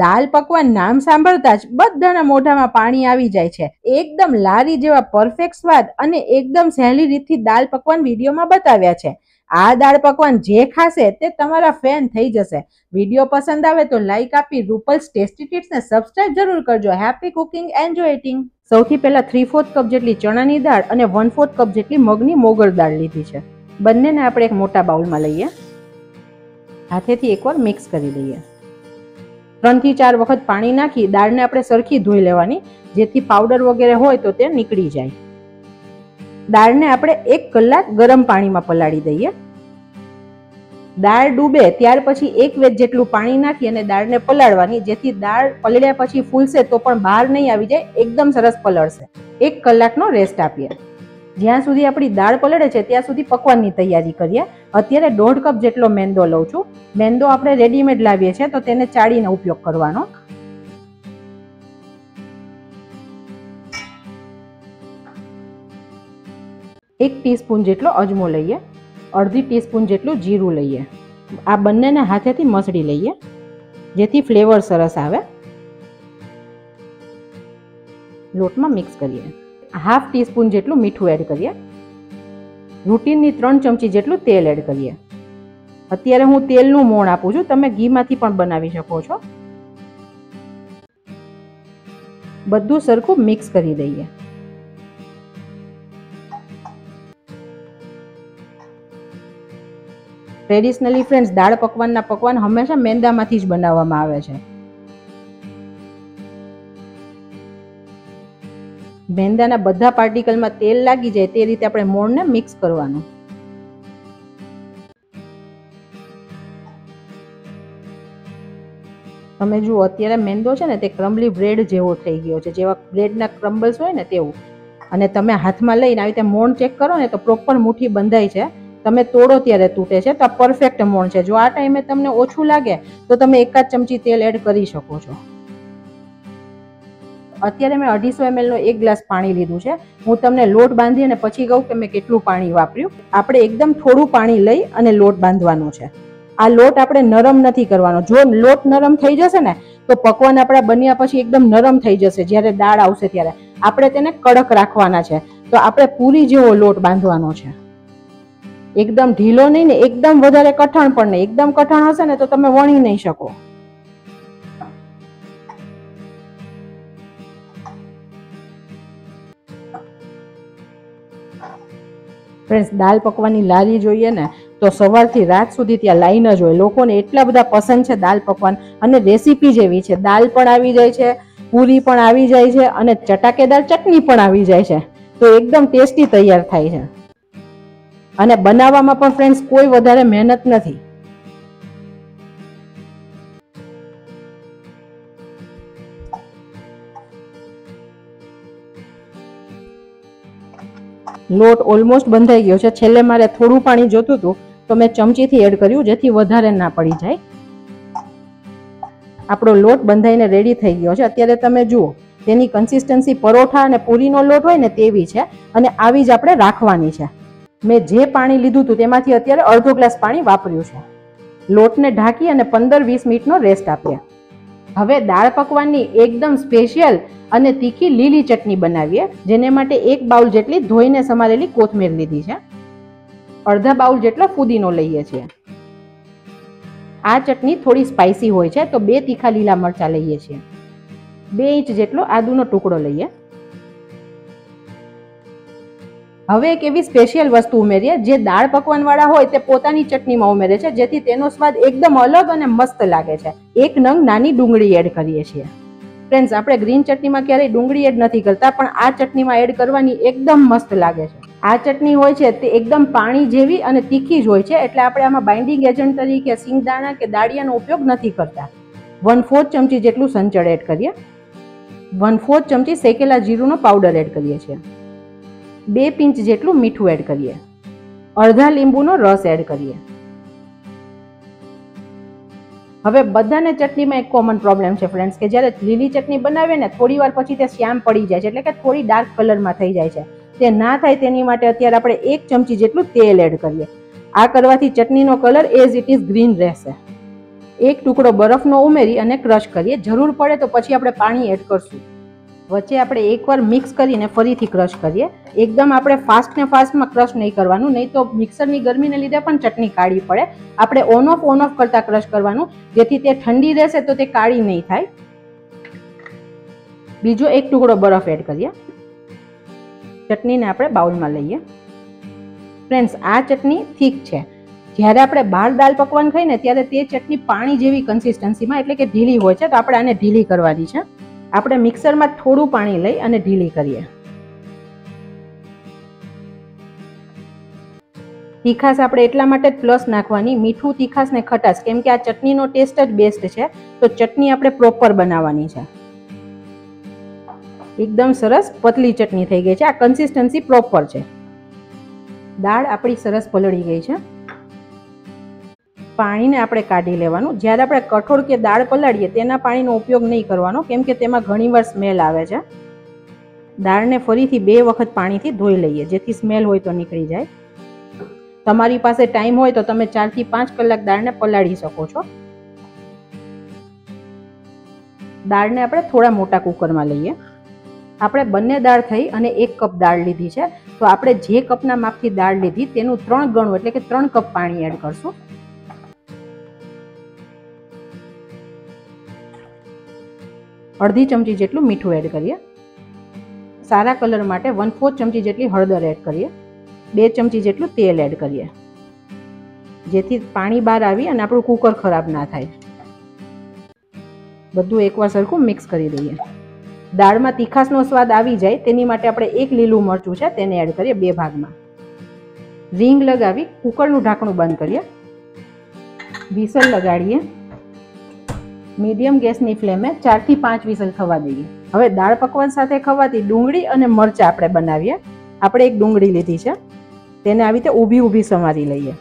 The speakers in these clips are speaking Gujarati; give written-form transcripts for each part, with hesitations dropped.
દાલ પકવાન નામ સાંભળતા જ બધાના મોઢામાં પાણી આવી જાય છે. એકદમ લારી જેવા પરફેક્ટ સ્વાદ અને એકદમ સહેલી રીતથી દાલ પકવાન વિડીયોમાં બતાવ્યા છે. આ દાળ પકવાન જે ખાશે તે તમારા ફેન થઈ જશે. વિડીયો પસંદ આવે તો લાઈક આપી રૂપલ્સ ટેસ્ટી ટિપ્સને સબસ્ક્રાઇબ જરૂર કરજો. Happy cooking, enjoy eating. સૌથી પહેલા 3/4 કપ જેટલી ચણાની દાળ અને 1/4 કપ જેટલી મગની મોગર દાળ લીધી છે. બંનેને આપણે એક મોટા બાઉલમાં લઈએ. હાથેથી એકવાર મિક્સ કરી દઈએ. 3 થી 4 વખત પાણી નાખી દાળને આપણે સરખી ધોઈ લેવાની, જેથી પાવડર વગેરે હોય તો તે નીકળી જાય. દાળને આપણે 1 કલાક ગરમ પાણીમાં પલાળી દઈએ. દાળ ડૂબે ત્યાર પછી 1 વેત જેટલું પાણી નાખી અને દાળને પલાળવાની, જેથી દાળ પલળ્યા પછી ફૂલશે તો પણ બહાર નહીં આવી જાય, એકદમ સરસ પલળશે. 1 કલાકનો રેસ્ટ આપીએ. જ્યાં સુધી આપણી દાળ પલળે છે ત્યાં સુધી પકવાનની તૈયારી કરીએ. અત્યારે 1.5 કપ જેટલો મેંદો લઉં છું. મેંદો આપણે રેડીમેડ લાવીએ છીએ તો તેને ચાળીને ઉપયોગ કરવાનો. એક ટીસ્પૂન જેટલો અજમો લઈએ. અડધી ટીસ્પૂન જેટલું જીરું લઈએ. આ બંનેને હાથેથી મસળી લઈએ, જેથી ફ્લેવર સરસ આવે. લોટમાં મિક્સ કરીએ. હાફ ટીસ્પૂન જેટલું મીઠું એડ કરીએ. રૂટીનની 3 ચમચી જેટલું તેલ એડ કરીએ. અત્યારે હું તેલનું મોણ આપું છું, તમે ઘીમાંથી પણ બનાવી શકો છો. બધું સરખું મિક્સ કરી દઈએ. ટ્રેડિશનલી ફ્રેન્ડ્સ, દાળ પકવાનના પકવાન હંમેશા મેંદામાંથી જ બનાવવામાં આવે છે. મેંદાના બધા પાર્ટિકલમાં તેલ લાગી જાય તે રીતે આપણે મોણને મિક્સ કરવાનું. તમે જુઓ અત્યારે મેંદો છે ને તે ક્રમ્બલી બ્રેડ જેવો થઈ ગયો છે, જેવા બ્રેડના ક્રમ્બલ્સ હોય ને તેવું. અને તમે હાથમાં લઈને આવી રીતે મોણ ચેક કરો ને તો પ્રોપર મુઠ્ઠી બંધાય છે. તમે તોડો ત્યારે તૂટે છે, તો આ પરફેક્ટ મોણ છે. જો આ ટાઈમે તમને ઓછું લાગે તો તમે 1 ચમચી તેલ એડ કરી શકો છો. અત્યારે મેં 250 ml નો 1 ગ્લાસ પાણી લીધું છે. હું તમને લોટ બાંધી અને પછી કહું કે મેં કેટલું પાણી વાપર્યું. આપણે એકદમ થોડું પાણી લઈ અને લોટ બાંધવાનો છે. આ લોટ આપણે નરમ નથી કરવાનો. જો લોટ નરમ થઈ જશે ને તો પકવાન આપણા બન્યા પછી એકદમ નરમ થઈ જશે. જ્યારે દાળ આવશે ત્યારે આપણે તેને કડક રાખવાના છે. તો આપણે પૂરી જેવો લોટ બાંધવાનો છે. એકદમ ઢીલો નહીં ને એકદમ વધારે કઠણ પણ નહીં. એકદમ કઠણ હશે ને તો તમે વણી નહીં શકો. ફ્રેન્ડ્સ, દાલ પકવાનની લારી જોઈએ ને તો સવારથી રાત સુધી ત્યાં લાઈન જ હોય. લોકોને એટલા બધા પસંદ છે દાલ પકવાન, અને રેસીપી જેવી છે. દાલ પણ આવી જાય છે, પૂરી પણ આવી જાય છે અને ચટાકેદાર ચટણી પણ આવી જાય છે. તો એકદમ ટેસ્ટી તૈયાર થાય છે. અને બનાવવામાં પણ ફ્રેન્ડ્સ કોઈ વધારે મહેનત નથી. લોટ ઓલમોસ્ટ બંધાઈ ગયો છે. છેલ્લે મારે થોડું પાણી જોતું હતું તો મેં ચમચીથી એડ કર્યું, જેથી વધારે ના પડી જાય. આપણો લોટ બંધાઈને રેડી થઈ ગયો છે. અત્યારે તમે જુઓ તેની કન્સિસ્ટન્સી પરોઠા અને પૂરીનો લોટ હોય ને તેવી છે, અને આવી જ આપણે રાખવાની છે. મેં જે પાણી લીધું હતું તેમાંથી અત્યારે અડધો ગ્લાસ પાણી વાપર્યું છે. લોટને ઢાંકી અને 15-20 મિનિટનો રેસ્ટ આપીએ. હવે દાળ પકવાનની એકદમ સ્પેશિયલ અને તીખી લીલી ચટણી બનાવીએ. જેને માટે 1 બાઉલ જેટલી ધોઈને સમારેલી કોથમીર લીધી છે. અડધા બાઉલ જેટલો ફુદીનો લઈએ છીએ. આ ચટણી થોડી સ્પાઇસી હોય છે તો 2 તીખા લીલા મરચાં લઈએ છીએ. 2 ઇંચ જેટલો આદુનો ટુકડો લઈએ. હવે એક એવી સ્પેશિયલ વસ્તુ ઉમેરીએ જે દાળ પકવાન વાળા હોય તે પોતાની ચટણીમાં ઉમેરે છે, જેથી તેનો સ્વાદ એકદમ અલગ અને મસ્ત લાગે છે. 1 નંગ નાની ડુંગળી એડ કરીએ છીએ. ફ્રેન્ડ્સ, આપણે ગ્રીન ચટણીમાં ક્યારેય ડુંગળી એડ નથી કરતા, પણ આ ચટણીમાં એડ કરવાની એકદમ મસ્ત લાગે છે. આ ચટણી હોય છે તે એકદમ પાણી જેવી અને તીખી જ હોય છે, એટલે આપણે આમાં બાઇન્ડિંગ એજન્ટ તરીકે સિંગદાણા કે દાળિયાનો ઉપયોગ નથી કરતા. 1/4 ચમચી જેટલું સંચળ એડ કરીએ. 1/4 ચમચી શેકેલા જીરુંનો પાવડર એડ કરીએ છીએ. 2 પિંચ જેટલું મીઠું એડ કરીએ. અડધા લીંબુનો રસ એડ કરીએ. હવે બધાને ચટણીમાં એક કોમન પ્રોબ્લેમ છે ફ્રેન્ડ્સ, કે જ્યારે લીલી ચટણી બનાવે ને થોડી વાર પછી તે શ્યામ પડી જાય છે, એટલે કે થોડી ડાર્ક કલરમાં થઈ જાય છે. તે ના થાય તેની માટે અત્યારે આપણે 1 ચમચી જેટલું તેલ એડ કરીએ. આ કરવાથી ચટણીનો colour as it is green રહેશે. એક ટુકડો બરફનો ઉમેરી અને ક્રશ કરીએ. જરૂર પડે તો પછી આપણે પાણી એડ કરશું. વચ્ચે આપણે એકવાર મિક્સ કરીને ફરીથી ક્રશ કરીએ. એકદમ આપણે ફાસ્ટ ફાસ્ટમાં ક્રશ નહીં કરવાનું, નહીં તો મિક્સરની ગરમીને લીધે પણ ચટણી કાળી પડે. આપણે ઓન ઓફ કરતા ક્રશ કરવાનું, જેથી તે ઠંડી રહેશે તો તે કાળી નહીં થાય. બીજો એક ટુકડો બરફ એડ કરીએ. ચટણીને આપણે બાઉલમાં લઈએ. ફ્રેન્ડ્સ, આ ચટણી થીક છે. જ્યારે આપણે બહાર દાળ પકવાન ખાઈને ત્યારે તે ચટણી પાણી જેવી કન્સિસ્ટન્સીમાં એટલે કે ઢીલી હોય છે, તો આપણે આને ઢીલી કરવાની છે. આપણે મિક્સરમાં થોડું પાણી લઈ અને ઢીલી કરીએ. તીખાસ આપણે એટલા માટે જ પ્લસ નાખવાની, મીઠું, તીખાસ ને ખટાશ, કેમ કે આ ચટણીનો ટેસ્ટ જ બેસ્ટ છે. તો ચટણી આપણે પ્રોપર બનાવવાની છે. એકદમ સરસ પતલી ચટણી થઈ ગઈ છે. આ કન્સિસ્ટન્સી પ્રોપર છે. દાળ આપણી સરસ પલળી ગઈ છે. પાણીને આપણે કાઢી લેવાનું. જ્યારે આપણે કઠોળ કે દાળ પલાળીએ તેના પાણીનો ઉપયોગ નહીં કરવાનો, કેમ કે તેમાં ઘણીવાર સ્મેલ આવે છે. દાળને ફરીથી 2 વખત પાણીથી ધોઈ લઈએ, જેથી સ્મેલ હોય તો નીકળી જાય. તમારી પાસે ટાઈમ હોય તો તમે 4 થી 5 કલાક દાળને પલાળી શકો છો. દાળને આપણે થોડા મોટા કુકરમાં લઈએ. આપણે બંને દાળ થઈ અને 1 કપ દાળ લીધી છે, તો આપણે જે કપના માપથી દાળ લીધી તેનું 3 ગણું એટલે કે 3 કપ પાણી એડ કરશું. અડધી ચમચી જેટલું મીઠું એડ કરીએ. સારા કલર માટે 1/4 ચમચી જેટલી હળદર એડ કરીએ. 2 ચમચી જેટલું તેલ એડ કરીએ, જેથી પાણી બહાર આવી અને આપણું કુકર ખરાબ ના થાય. બધું એકવાર સરખું મિક્સ કરી દઈએ. દાળમાં તીખાસનો સ્વાદ આવી જાય તેની માટે આપણે 1 લીલું મરચું છે તેને એડ કરીએ 2 ભાગમાં. રીંગ લગાવી કુકરનું ઢાંકણું બંધ કરીએ. વિસલ લગાડીએ. મીડિયમ ગેસની ફ્લેમે 4 થી 5 વિસલ થવા દઈએ. હવે દાળ પકવાન સાથે ખવાતી ડુંગળી અને મરચાં આપણે બનાવીએ. આપણે એક ડુંગળી લીધી છે, તેને આવી રીતે ઊભી ઊભી સમારી લઈએ.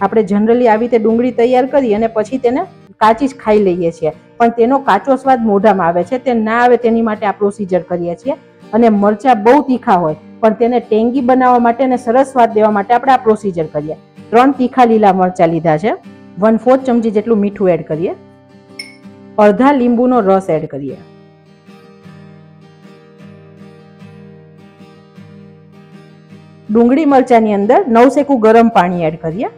આપણે જનરલી આવી રીતે ડુંગળી તૈયાર કરી અને પછી તેને કાચી જ ખાઈ લઈએ છીએ, પણ તેનો કાચો સ્વાદ મોઢામાં આવે છે. તે ના આવે તેની માટે આ પ્રોસીજર કરીએ છીએ. અને મરચાં બહુ તીખા હોય પણ તેને ટેંગી બનાવવા માટે અને સરસ સ્વાદ દેવા માટે આપણે આ પ્રોસીજર કરીએ. 3 તીખા લીલા મરચાં લીધા છે. 1/4 ચમચી જેટલું મીઠું એડ કરીએ. અડધા લીંબુનો રસ એડ કરીએ. ડુંગળી મરચાંની અંદર નવસેકું ગરમ પાણી એડ કરીએ.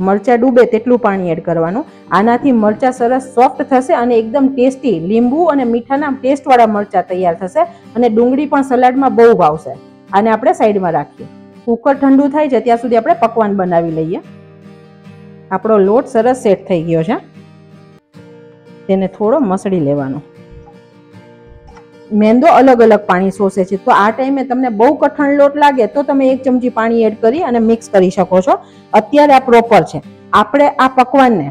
મરચાં ડૂબે તેટલું પાણી એડ કરવાનું. આનાથી મરચાં સરસ સોફ્ટ થશે અને એકદમ ટેસ્ટી લીંબુ અને મીઠાના ટેસ્ટવાળા મરચાં તૈયાર થશે અને ડુંગળી પણ સલાડમાં બહુ ભાવશે. આને આપણે સાઈડમાં રાખીએ. કુકર ઠંડુ થાય છે ત્યાં સુધી આપણે પકવાન બનાવી લઈએ. આપણો લોટ સરસ સેટ થઈ ગયો છે. તેને થોડો મસળી લેવાનો. મેંદો અલગ અલગ પાણી શોષે છે, તો આ ટાઈમે તમને બહુ કઠણ લોટ લાગે તો તમે 1 ચમચી પાણી એડ કરી અને મિક્સ કરી શકો છો. અત્યારે આ પ્રોપર છે. આપણે આ પકવાનને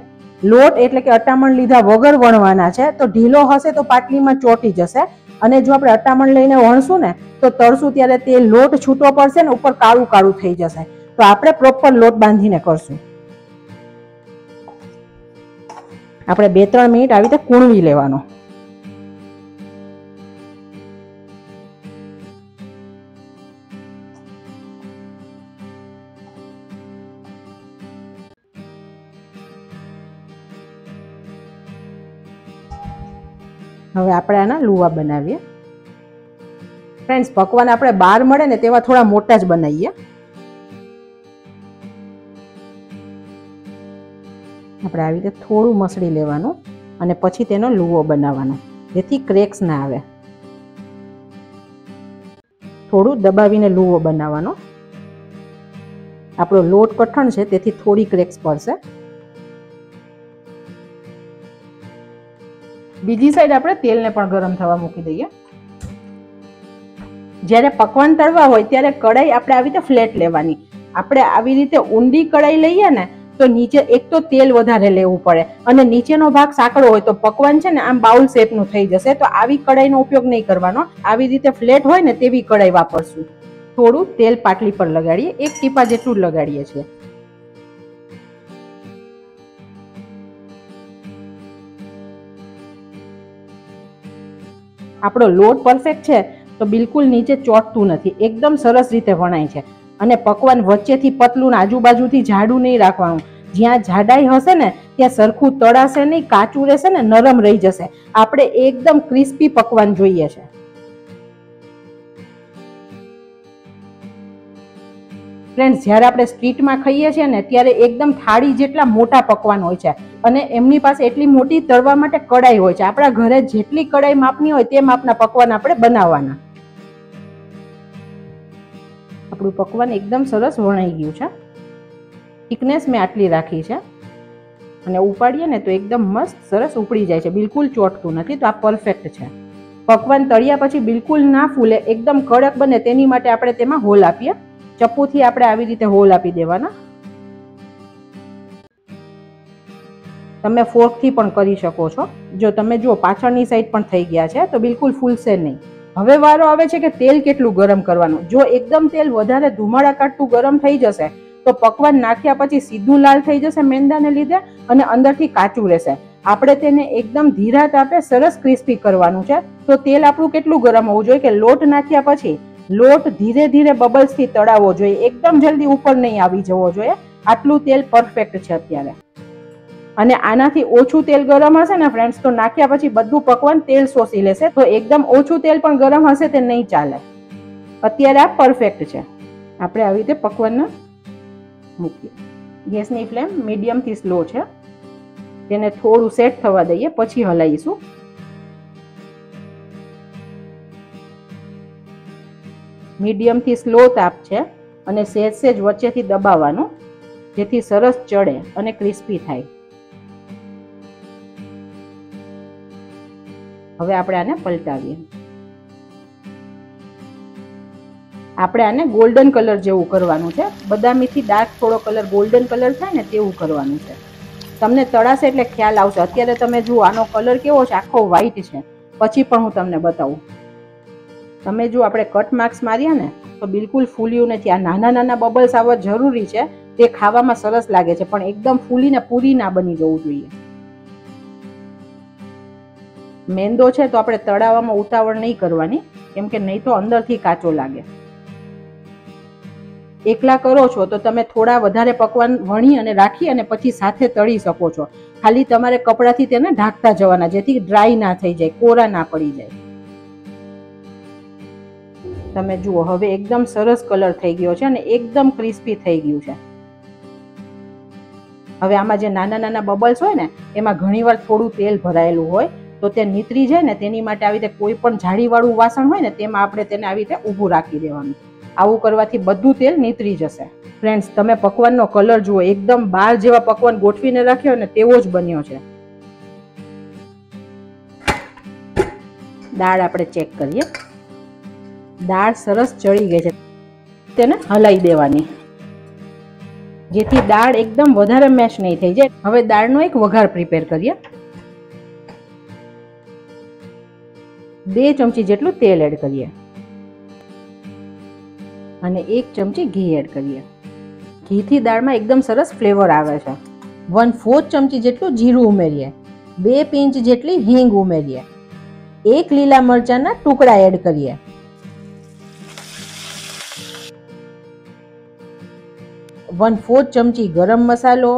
લોટ એટલે કે અટામણ લીધા વગર વણવાના છે, તો ઢીલો હશે તો પાટલીમાં ચોંટી જશે. અને જો આપણે અટામણ લઈને વણશું ને તો તળશું ત્યારે તે લોટ છૂટો પડશે ને ઉપર કાળું કાળું થઈ જશે. તો આપણે પ્રોપર લોટ બાંધીને કરશું. આપણે 2-3 મિનિટ આવી રીતે કૂણવી લેવાનો. હવે આપણે આના લુવા બનાવીએ. ફ્રેન્ડ્સ, પકવાન આપણે બહાર મળે ને તેવા થોડા મોટા જ બનાવીએ. આપણે આવી રીતે થોડું મસળી લેવાનું અને પછી તેનો લુવો બનાવવાનો, જેથી ક્રેક્સ ના આવે. થોડું દબાવીને લુવો બનાવવાનો. આપણો લોટ કઠણ છે તેથી થોડી ક્રેક્સ પડશે. બીજી સાઈડ આપણે તેલને પણ ગરમ થવા મૂકી દઈએ. જ્યારે પકવાન તળવા હોય ત્યારે કડાઈ આપણે આવી રીતે ફ્લેટ લેવાની. આપણે આવી રીતે ઊંડી કડાઈ લઈએ ને તો નીચે એક તો તેલ વધારે લેવું પડે અને નીચેનો ભાગ સાંકડો હોય તો પકવાન છે ને આમ બાઉલ શેપનું થઈ જશે. તો આવી કડાઈનો ઉપયોગ નહીં કરવાનો. આવી રીતે ફ્લેટ હોય ને તેવી કડાઈ વાપરશું. થોડું તેલ પાટલી પર લગાડીએ. 1 ટીપા જેટલું જ લગાડીએ છીએ. આપણો લોટ પરફેક્ટ છે તો બિલકુલ નીચે ચોંટતું નથી, એકદમ સરસ રીતે વણાય છે. અને પકવાન વચ્ચેથી પતલું આજુબાજુથી જાડું નહીં રાખવાનું. જ્યાં જાડાઈ હશે ને ત્યાં સરખું તળાશે નહીં, કાચું રહેશે ને નરમ રહી જશે. આપણે એકદમ ક્રિસ્પી પકવાન જોઈએ છે. ફ્રેન્ડ્સ, જ્યારે આપણે સ્ટ્રીટમાં ખાઈએ છીએ ને ત્યારે એકદમ થાળી જેટલા મોટા પકવાન હોય છે અને એમની પાસે એટલી મોટી તળવા માટે કડાઈ હોય છે. આપણા ઘરે જેટલી કડાઈ માપની હોય તે માપના પકવાન આપણે બનાવવાના. આપણું પકવાન એકદમ સરસ વણાઈ ગયું છે. થિકનેસ મેં આટલી રાખી છે અને ઉપાડીએ ને તો એકદમ મસ્ત સરસ ઉપડી જાય છે, બિલકુલ ચોટતું નથી. તો આ પરફેક્ટ છે. પકવાન તળ્યા પછી બિલકુલ ના ફૂલે, એકદમ કડક બને તેની માટે આપણે તેમાં હોલ આપીએ. ચપ્પુથી આપણે આવી રીતે હોલ આપી દેવાના. તમે ફોર્કથી પણ કરી શકો છો. જો તમે જુઓ પાછળની સાઈડ પણ થઈ ગયા છે તો બિલકુલ ફૂલશે નહીં. હવે વારો આવે છે કે તેલ કેટલું ગરમ કરવાનું. જો એકદમ તેલ વધારે ધુમાડા કાઢતું ગરમ થઈ જશે તો પકવાન નાખ્યા પછી સીધું લાલ થઈ જશે મેંદાને લીધે અને અંદરથી કાચું રહેશે. આપણે તેને એકદમ ધીરા તાપે સરસ ક્રિસ્પી કરવાનું છે. તો તેલ આપણું કેટલું ગરમ હોવું જોઈએ કે લોટ નાખ્યા પછી લોટ ધીરે ધીરે બબલ્સથી તળાવવો જોઈએ, એકદમ જલ્દી ઉપર નહીં આવી જવો જોઈએ. આટલું તેલ પરફેક્ટ છે અત્યારે. અને આનાથી ઓછું તેલ ગરમ હશે ને ફ્રેન્ડ્સ તો નાખ્યા પછી બધું પકવાન તેલ શોષી લેશે. તો એકદમ ઓછું તેલ પણ ગરમ હશે તે નહીં ચાલે. અત્યારે આ પરફેક્ટ છે. આપણે આવી રીતે પકવાનને મૂકીએ. ગેસની ફ્લેમ મીડિયમથી સ્લો છે. તેને થોડું સેટ થવા દઈએ પછી હલાવીશું. મીડિયમથી સ્લો તાપ છે અને સહેજ સહેજ વચ્ચેથી દબાવવાનું જેથી સરસ ચડે અને ક્રિસ્પી થાય. હવે આપણે આને પલટાવીએ. આપણે આને ગોલ્ડન કલર જેવું કરવાનું છે. બદામીથી ડાર્ક થોડો કલર ગોલ્ડન કલર થાય ને તેવું કરવાનું છે. તમને તળાશે એટલે ખ્યાલ આવશે. અત્યારે તમે જુઓ આનો કલર કેવો છે, આખો વ્હાઈટ છે. પછી પણ હું તમને બતાવું. તમે જો આપણે કટ માર્ક્સ માર્યા ને તો બિલકુલ ફૂલ્યું નથી. આ નાના નાના બબલ્સ આવવા જરૂરી છે. તે ખાવામાં સરસ લાગે છે પણ એકદમ ફૂલીને પૂરી ના બની જવું જોઈએ. મેંદો છે તો આપણે તળાવવામાં ઉતાવળ નહીં કરવાની કેમ કે નહીં તો અંદરથી કાચો લાગે. એકલા કરો છો તો તમે થોડા વધારે પકવાન વણી અને રાખી અને પછી સાથે તળી શકો છો. ખાલી તમારે કપડાથી તેને ઢાંકતા જવાના જેથી ડ્રાય ના થઈ જાય, કોરા ના પડી જાય. તમે જુઓ હવે એકદમ સરસ કલર થઈ ગયો છે અને એકદમ ક્રિસ્પી થઈ ગયું છે. હવે આમાં જે નાના નાના બબલ્સ હોય ને એમાં ઘણીવાર થોડું તેલ ભરાયેલું હોય તો તે નીતરી જાય ને તેની માટે આવી રીતે કોઈ પણ જાળીવાળું વાસણ હોય ને તેમાં આપણે તેને આવી રીતે ઊભું રાખી દેવાનું. આવું કરવાથી બધું તેલ નીતરી જશે. ફ્રેન્ડ્સ, તમે પકવાનનો કલર જુઓ, એકદમ બાર જેવા પકવાન ગોઠવીને રાખ્યો ને તેવો જ બન્યો છે. દાળ આપણે ચેક કરીએ. દાળ સરસ ચડી ગઈ છે. તેને હલાવી દેવાની જેથી દાળ એકદમ વધારે મેશ નહીં થઈ જાય. હવે દાળનો એક વઘાર પ્રિપેર કરીએ. 2 ચમચી જેટલું તેલ એડ કરીએ અને 1 ચમચી ઘી એડ કરીએ. ઘીથી દાળમાં એકદમ સરસ ફ્લેવર આવે છે. 1/4 ચમચી જેટલું જીરું ઉમેરીએ. 2 પિંચ જેટલી હિંગ ઉમેરીએ. 1 લીલા મરચાંના ટુકડા એડ કરીએ. 1/4 ચમચી ગરમ મસાલો,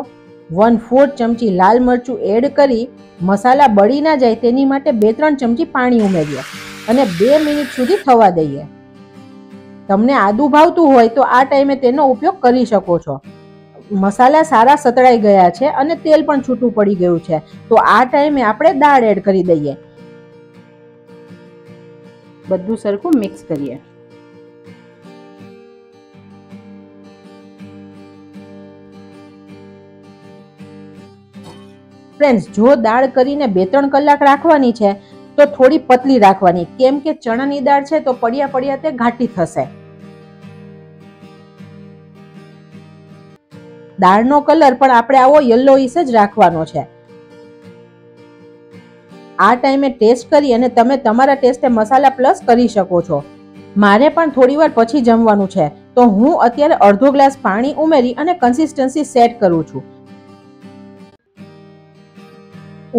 1/4 ચમચી લાલ મરચું એડ કરી મસાલા બળી ના જાય તેની માટે 2-3 ચમચી પાણી ઉમેરીએ અને 2 મિનિટ સુધી થવા દઈએ. તમને આદુ ભાવતું હોય તો આ ટાઈમે તેનો ઉપયોગ કરી શકો છો. મસાલા સારા સતળાઈ ગયા છે અને તેલ પણ છૂટું પડી ગયું છે તો આ ટાઈમે આપણે દાળ એડ કરી દઈએ. બધું સરખું મિક્સ કરીએ. ફ્રેન્ડ્સ, જો દાળ કરીને 2-3 કલાક રાખવાની છે તો થોડી પતલી રાખવાની કેમ કે ચણાની દાળ છે તો પડ્યા પડ્યા તે ઘાટી થશે. દાળનો કલર પણ આપણે આવો યલોઈશ જ રાખવાનો છે. આ ટાઈમે ટેસ્ટ કરી અને તમે તમારા ટેસ્ટે મસાલા પ્લસ કરી શકો છો. મારે પણ થોડી વાર પછી જમવાનું છે તો હું અત્યારે અડધો ગ્લાસ પાણી ઉમેરી અને કન્સિસ્ટન્સી સેટ કરું છું.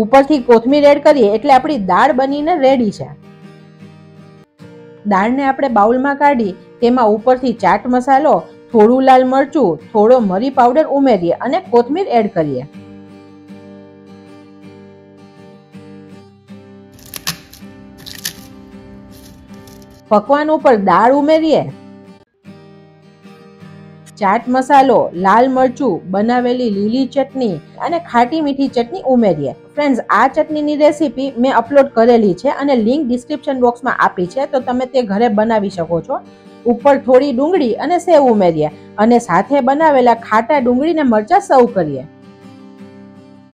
ઉપરથી કોથમીર એડ કરીએ એટલે આપણી દાળ બનીને રેડી છે. દાળને આપણે બાઉલમાં કાઢી તેમાં ઉપરથી ચાટ મસાલો, થોડું લાલ મરચું, થોડો મરી પાવડર ઉમેરીએ અને કોથમીર એડ કરીએ. પકવાન ઉપર દાળ ઉમેરીએ. ચાટ મસાલો, લાલ મરચું, બનાવેલી લીલી ચટણી અને ખાટી મીઠી ચટણી ઉમેરીએ. ફ્રેન્ડ્સ, આ ચટણીની રેસીપી મેં અપલોડ કરેલી છે અને લિંક ડિસ્ક્રિપ્શન બોક્સમાં આપી છે, તો તમે તે ઘરે બનાવી શકો છો. ઉપર થોડી ડુંગળી અને સેવ ઉમેરીએ અને સાથે બનાવેલા ખાટા ડુંગળી ને મરચા સર્વ કરીએ.